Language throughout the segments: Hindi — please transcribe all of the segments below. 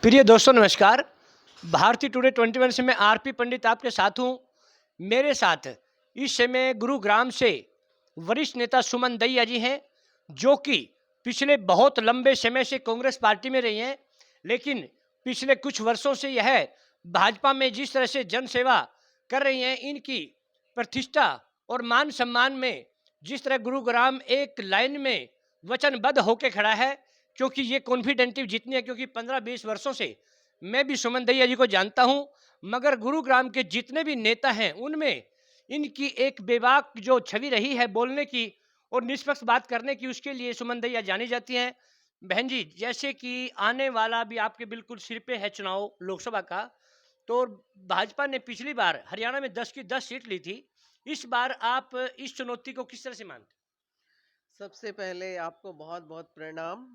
प्रिय दोस्तों नमस्कार। भारतीय टुडे 21 से मैं आरपी पंडित आपके साथ हूँ। मेरे साथ इस समय गुरुग्राम से वरिष्ठ नेता सुमन दहिया जी हैं, जो कि पिछले बहुत लंबे समय से कांग्रेस पार्टी में रही हैं, लेकिन पिछले कुछ वर्षों से यह भाजपा में जिस तरह से जन सेवा कर रही हैं, इनकी प्रतिष्ठा और मान सम्मान में जिस तरह गुरुग्राम एक लाइन में वचनबद्ध होकर खड़ा है, क्योंकि ये कॉन्फिडेंटिव जितनी है, क्योंकि 15-20 वर्षों से मैं भी सुमन दहिया जी को जानता हूं, मगर गुरुग्राम के जितने भी नेता हैं उनमें इनकी एक बेबाक जो छवि रही है बोलने की और निष्पक्ष बात करने की, उसके लिए सुमन दहिया जानी जाती हैं। बहन जी, जैसे कि आने वाला भी आपके बिल्कुल सिर पे है चुनाव लोकसभा का, तो भाजपा ने पिछली बार हरियाणा में 10 की 10 सीट ली थी। इस बार आप इस चुनौती को किस तरह से मानते सबसे पहले आपको बहुत-बहुत प्रणाम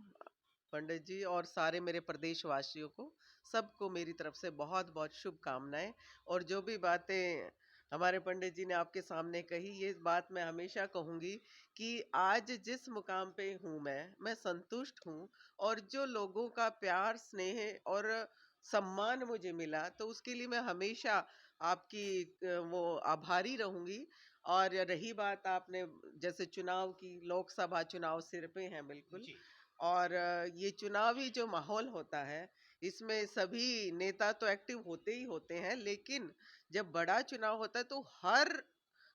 पंडित जी और सारे मेरे प्रदेशवासियों को। सबको मेरी तरफ से बहुत-बहुत शुभकामनाएँ। और जो भी बातें हमारे पंडित जी ने आपके सामने कही, ये बात मैं हमेशा कहूँगी कि आज जिस मुकाम पे हूँ मैं संतुष्ट हूँ। और जो लोगों का प्यार, स्नेह और सम्मान मुझे मिला, तो उसके लिए मैं हमेशा आपकी वो आभारी रहूँगी। और रही बात आपने जैसे चुनाव की, लोकसभा चुनाव सिर पे हैं हैं? बिल्कुल। जी। और ये चुनावी जो माहौल होता है, इसमें सभी नेता तो एक्टिव होते ही होते हैं, लेकिन जब बड़ा चुनाव होता है तो हर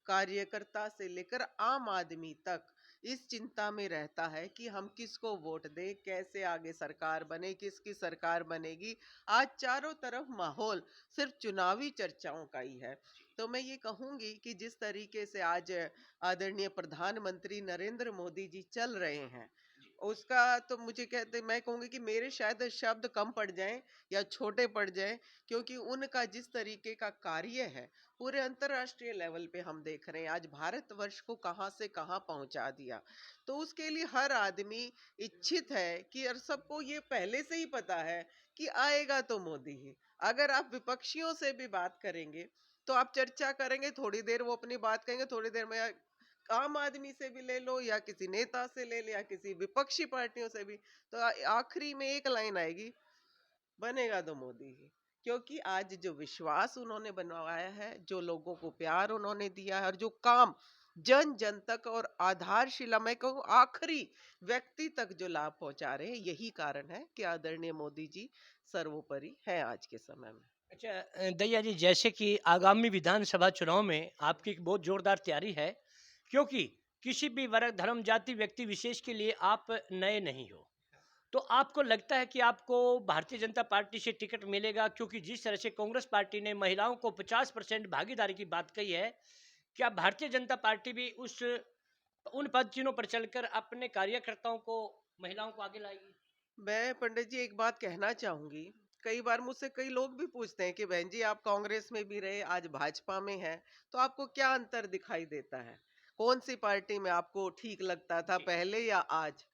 कार्यकर्ता से लेकर आम आदमी तक इस चिंता में रहता है कि हम किसको वोट दें, कैसे आगे सरकार बने, किसकी सरकार बनेगी। आज चारों तरफ माहौल सिर्फ चुनावी चर्चाओं का ही है। तो मैं ये कहूंगी कि जिस तरीके से आज आदरणीय प्रधानमंत्री नरेंद्र मोदी जी चल रहे हैं, उसका तो मुझे कहते मैं कहूंगी कि मेरे शायद शब्द कम पड़ जाएं या छोटे पड़ जाएं, क्योंकि उनका जिस तरीके का कार्य है पूरे अंतर्राष्ट्रीय लेवल पे हम देख रहे हैं, आज भारतवर्ष को कहां से कहां पहुंचा दिया। तो उसके लिए हर आदमी इच्छित है कि, और सबको ये पहले से ही पता है कि आएगा तो मोदी ही। अगर आप विपक्षियों से भी बात करेंगे तो आप चर्चा करेंगे, थोड़ी देर वो अपनी बात कहेंगे, थोड़ी देर में आम आदमी से भी ले लो या किसी नेता से ले लो या किसी विपक्षी पार्टियों से भी, तो आखिरी में एक लाइन आएगी, बनेगा तो मोदी ही। क्योंकि आज जो विश्वास उन्होंने बनवाया है, जो लोगों को प्यार उन्होंने दिया है, और जो काम जन जन तक और आधारशिला, मैं कहूँ आखिरी व्यक्ति तक जो लाभ पहुंचा रहे हैं, यही कारण है कि आदरणीय मोदी जी सर्वोपरि है आज के समय में। अच्छा, दहिया जी, जैसे कि आगामी विधानसभा चुनाव में आपकी एक बहुत जोरदार तैयारी है, क्योंकि किसी भी वर्ग धर्म जाति व्यक्ति विशेष के लिए आप नए नहीं हो, तो आपको लगता है कि आपको भारतीय जनता पार्टी से टिकट मिलेगा? क्योंकि जिस तरह से कांग्रेस पार्टी ने महिलाओं को 50% भागीदारी की बात कही है, क्या भारतीय जनता पार्टी भी उस उन पद चिन्हों पर चलकर अपने कार्यकर्ताओं को, महिलाओं को आगे लाएगी? मैं पंडित जी एक बात कहना चाहूंगी। कई बार मुझसे कई लोग भी पूछते हैं कि बहन जी आप कांग्रेस में भी रहे, आज भाजपा में हैं, तो आपको क्या अंतर दिखाई देता है? कौन सी पार्टी में आपको ठीक लगता था, जी। पहले या आज?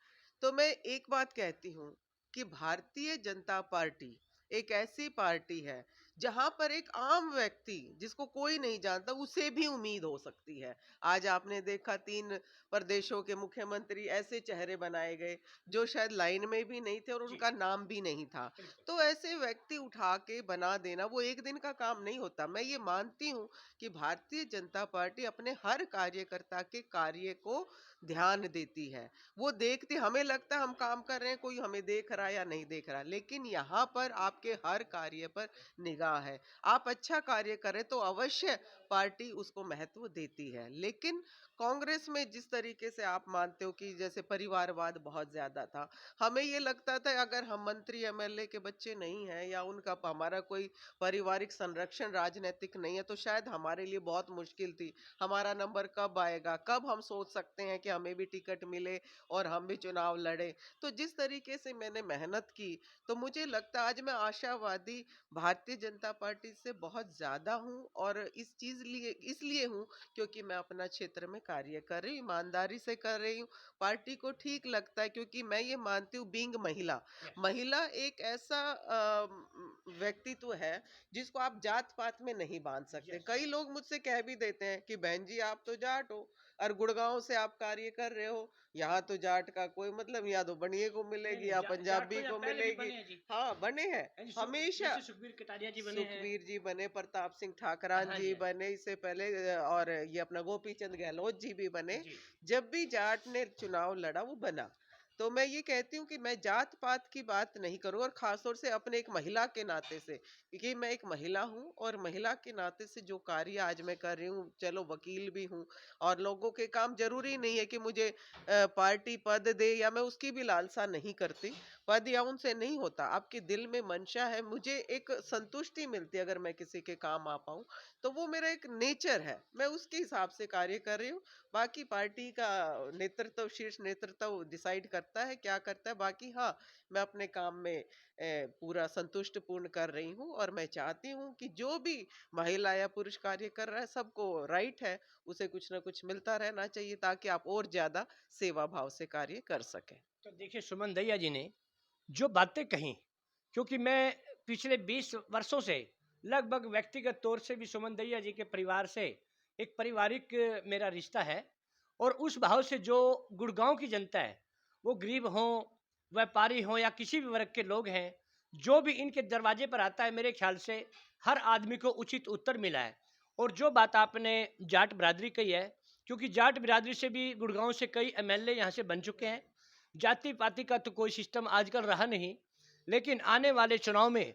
तो मैं एक बात कहती हूँ कि भारतीय जनता पार्टी एक ऐसी पार्टी है जहां पर एक आम व्यक्ति जिसको कोई नहीं जानता, उसे भी उम्मीद हो सकती है। आज आपने देखा 3 प्रदेशों के मुख्यमंत्री ऐसे चेहरे बनाए गए जो शायद लाइन में भी नहीं थे और जी। उनका नाम भी नहीं था। बिल्कुल। तो ऐसे व्यक्ति उठा के बना देना वो एक दिन का काम नहीं होता। मैं ये मानती हूँ कि भारतीय जनता पार्टी अपने हर कार्यकर्ता के कार्य को ध्यान देती है। वो देखती, हमें लगता है हम काम कर रहे हैं, कोई हमें देख रहा है या नहीं देख रहा, लेकिन यहाँ पर आपके हर कार्य पर निगाह है। आप अच्छा कार्य करें तो अवश्य पार्टी उसको महत्व देती है। लेकिन कांग्रेस में जिस तरीके से आप मानते हो कि जैसे परिवारवाद बहुत ज्यादा था, हमें ये लगता था अगर हम मंत्री एमएलए के बच्चे नहीं हैं या उनका हमारा कोई पारिवारिक संरक्षण राजनीतिक नहीं है, तो शायद हमारे लिए बहुत मुश्किल थी। हमारा नंबर कब आएगा, कब हम सोच सकते हैं कि हमें भी टिकट मिले और हम भी चुनाव लड़े। तो जिस तरीके से मैंने मेहनत की, तो मुझे लगता है आज मैं आशावादी भारतीय जनता पार्टी से बहुत ज्यादा हूं। और इस चीज लिए इसलिए हूं क्योंकि मैं अपना क्षेत्र में कार्य कर रही हूँ, ईमानदारी से कर रही हूँ। पार्टी को ठीक लगता है क्योंकि मैं ये मानती हूँ बीइंग महिला, महिला एक ऐसा व्यक्तित्व है जिसको आप जात पात में नहीं बांध सकते। कई लोग मुझसे कह भी देते हैं कि बहन जी आप तो जाट हो और गुड़गांव से आप कार्य कर रहे हो, यहाँ तो जाट का कोई मतलब, या तो बनिए को मिलेगी या पंजाबी को मिलेगी। हाँ, बने हैं हमेशा। सुखबीर कटारिया जी बने हैं। सुखबीर जी बने, प्रताप सिंह ठाकरान हाँ जी जी। बने इससे पहले, और ये अपना गोपी चंद गहलोत जी भी बने। जी। जब भी जाट ने चुनाव लड़ा वो बना। तो मैं ये कहती हूँ कि मैं जात पात की बात नहीं करूँ, और खासतौर से अपने एक महिला के नाते से, क्योंकि मैं एक महिला हूँ और महिला के नाते से जो कार्य आज मैं कर रही हूँ, चलो वकील भी हूँ, और लोगों के काम जरूरी नहीं है कि मुझे पार्टी पद दे, या मैं उसकी भी लालसा नहीं करती। पद या उनसे नहीं होता, आपके दिल में मंशा है, मुझे एक संतुष्टि मिलती है अगर मैं किसी के काम आ पाऊं, तो वो मेरा एक नेचर है, मैं उसके हिसाब से कार्य कर रही हूँ। बाकी पार्टी का नेतृत्व, शीर्ष नेतृत्व डिसाइड करता है क्या करता है। बाकी हाँ, मैं अपने काम में पूरा संतुष्ट पूर्ण कर रही हूँ, और मैं चाहती हूँ कि जो भी महिला या पुरुष कार्य कर रहा है, सबको राइट है, उसे कुछ ना कुछ मिलता रहना चाहिए ताकि आप और ज्यादा सेवा भाव से कार्य कर सकें। तो देखिए सुमन दैया जी ने जो बातें कही, क्योंकि मैं पिछले 20 वर्षों से लगभग व्यक्तिगत तौर से भी सुमन दैया जी के परिवार से एक पारिवारिक मेरा रिश्ता है, और उस भाव से जो गुड़गांव की जनता है, वो गरीब हों, व्यापारी हों या किसी भी वर्ग के लोग हैं, जो भी इनके दरवाजे पर आता है, मेरे ख्याल से हर आदमी को उचित उत्तर मिला है। और जो बात आपने जाट बिरादरी कही है, क्योंकि जाट बिरादरी से भी गुड़गांव से कई एमएलए यहाँ से बन चुके हैं। जाति पाति का तो कोई सिस्टम आजकल रहा नहीं, लेकिन आने वाले चुनाव में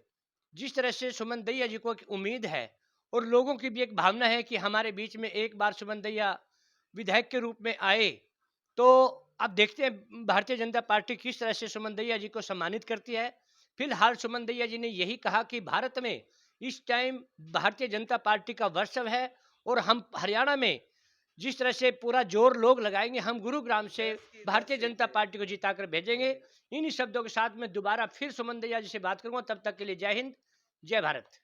जिस तरह से सुमन दैया जी को एक उम्मीद है, और लोगों की भी एक भावना है कि हमारे बीच में एक बार सुमन दैया विधायक के रूप में आए, तो अब देखते हैं भारतीय जनता पार्टी किस तरह से सुमन दैया जी को सम्मानित करती है। फिलहाल सुमन दैया जी ने यही कहा कि भारत में इस टाइम भारतीय जनता पार्टी का वर्चस्व है, और हम हरियाणा में जिस तरह से पूरा जोर लोग लगाएंगे, हम गुरुग्राम से 10 की 10 भारतीय जनता सीटें। पार्टी को जिताकर भेजेंगे। इन्हीं शब्दों के साथ मैं दोबारा फिर सुमन दैया जी से बात करूंगा। तब तक के लिए जय हिंद, जय भारत।